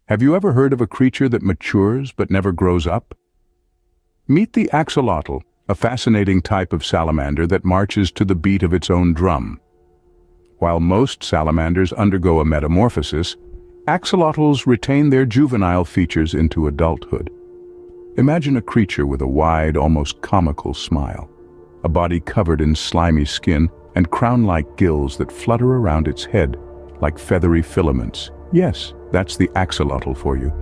Have you ever heard of a creature that matures but never grows up? Meet the axolotl, a fascinating type of salamander that marches to the beat of its own drum. While most salamanders undergo a metamorphosis, axolotls retain their juvenile features into adulthood. Imagine a creature with a wide, almost comical smile, a body covered in slimy skin and crown-like gills that flutter around its head like feathery filaments. Yes, that's the axolotl for you.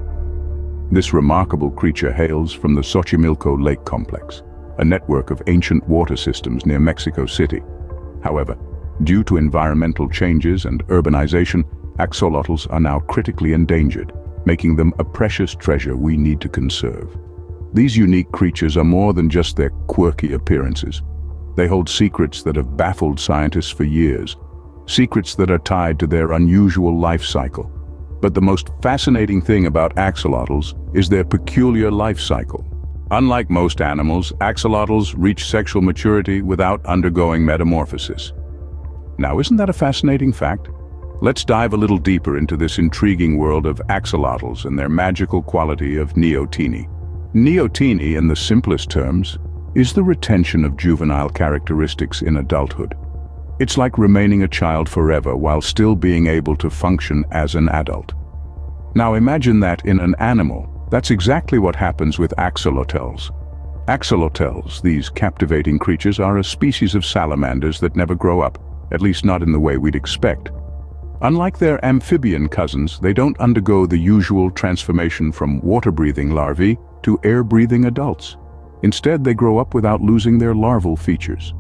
This remarkable creature hails from the Xochimilco Lake Complex, a network of ancient water systems near Mexico City. However, due to environmental changes and urbanization, axolotls are now critically endangered, making them a precious treasure we need to conserve. These unique creatures are more than just their quirky appearances. They hold secrets that have baffled scientists for years, secrets that are tied to their unusual life cycle. But the most fascinating thing about axolotls is their peculiar life cycle. Unlike most animals, axolotls reach sexual maturity without undergoing metamorphosis. Now, isn't that a fascinating fact? Let's dive a little deeper into this intriguing world of axolotls and their magical quality of neoteny. Neoteny, in the simplest terms, is the retention of juvenile characteristics in adulthood. It's like remaining a child forever while still being able to function as an adult. Now imagine that in an animal. That's exactly what happens with axolotls. Axolotls, these captivating creatures, are a species of salamanders that never grow up, at least not in the way we'd expect. Unlike their amphibian cousins, they don't undergo the usual transformation from water-breathing larvae to air-breathing adults. Instead, they grow up without losing their larval features.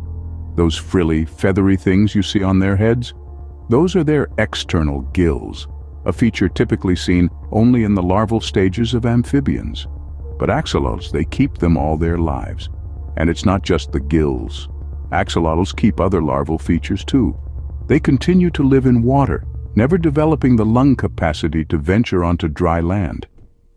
Those frilly, feathery things you see on their heads? Those are their external gills, a feature typically seen only in the larval stages of amphibians. But axolotls, they keep them all their lives. And it's not just the gills. Axolotls keep other larval features too. They continue to live in water, never developing the lung capacity to venture onto dry land.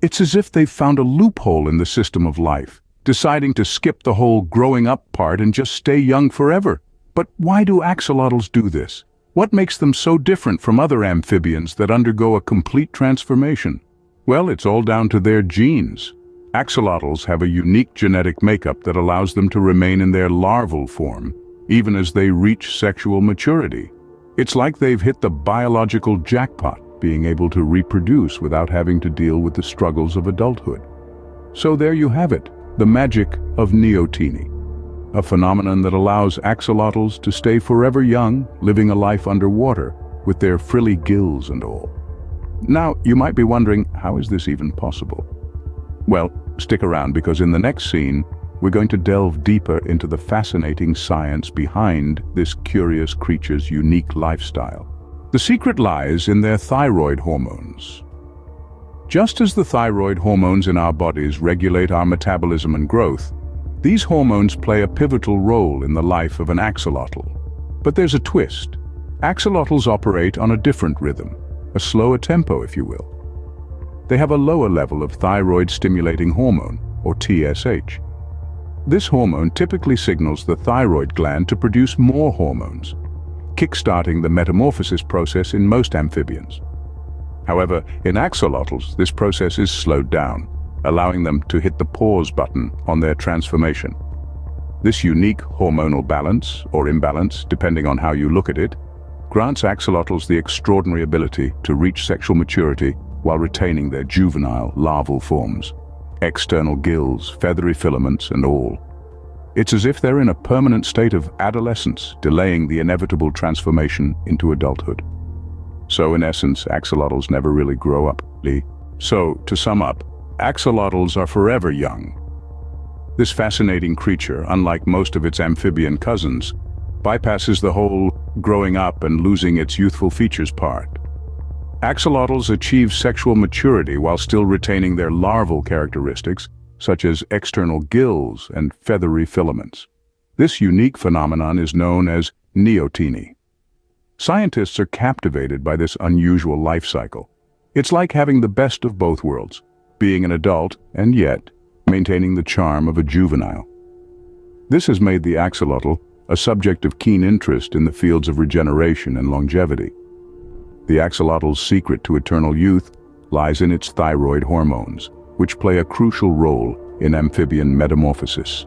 It's as if they've found a loophole in the system of life, deciding to skip the whole growing up part and just stay young forever. But why do axolotls do this? What makes them so different from other amphibians that undergo a complete transformation? Well, it's all down to their genes. Axolotls have a unique genetic makeup that allows them to remain in their larval form, even as they reach sexual maturity. It's like they've hit the biological jackpot, being able to reproduce without having to deal with the struggles of adulthood. So there you have it. The magic of neoteny, a phenomenon that allows axolotls to stay forever young, living a life underwater, with their frilly gills and all. Now, you might be wondering, how is this even possible? Well, stick around, because in the next scene, we're going to delve deeper into the fascinating science behind this curious creature's unique lifestyle. The secret lies in their thyroid hormones. Just as the thyroid hormones in our bodies regulate our metabolism and growth, these hormones play a pivotal role in the life of an axolotl. But there's a twist. Axolotls operate on a different rhythm, a slower tempo, if you will. They have a lower level of thyroid-stimulating hormone, or TSH. This hormone typically signals the thyroid gland to produce more hormones, kickstarting the metamorphosis process in most amphibians. However, in axolotls, this process is slowed down, allowing them to hit the pause button on their transformation. This unique hormonal balance, or imbalance, depending on how you look at it, grants axolotls the extraordinary ability to reach sexual maturity while retaining their juvenile larval forms, external gills, feathery filaments, and all. It's as if they're in a permanent state of adolescence, delaying the inevitable transformation into adulthood. So in essence, axolotls never really grow up. So, to sum up, axolotls are forever young. This fascinating creature, unlike most of its amphibian cousins, bypasses the whole growing up and losing its youthful features part. Axolotls achieve sexual maturity while still retaining their larval characteristics, such as external gills and feathery filaments. This unique phenomenon is known as neoteny. Scientists are captivated by this unusual life cycle. It's like having the best of both worlds, being an adult and yet maintaining the charm of a juvenile. This has made the axolotl a subject of keen interest in the fields of regeneration and longevity. The axolotl's secret to eternal youth lies in its thyroid hormones, which play a crucial role in amphibian metamorphosis.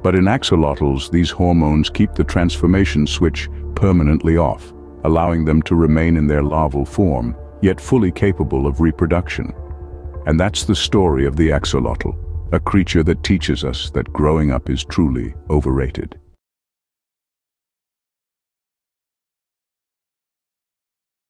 But in axolotls, these hormones keep the transformation switch permanently off, allowing them to remain in their larval form, yet fully capable of reproduction. And that's the story of the axolotl, a creature that teaches us that growing up is truly overrated.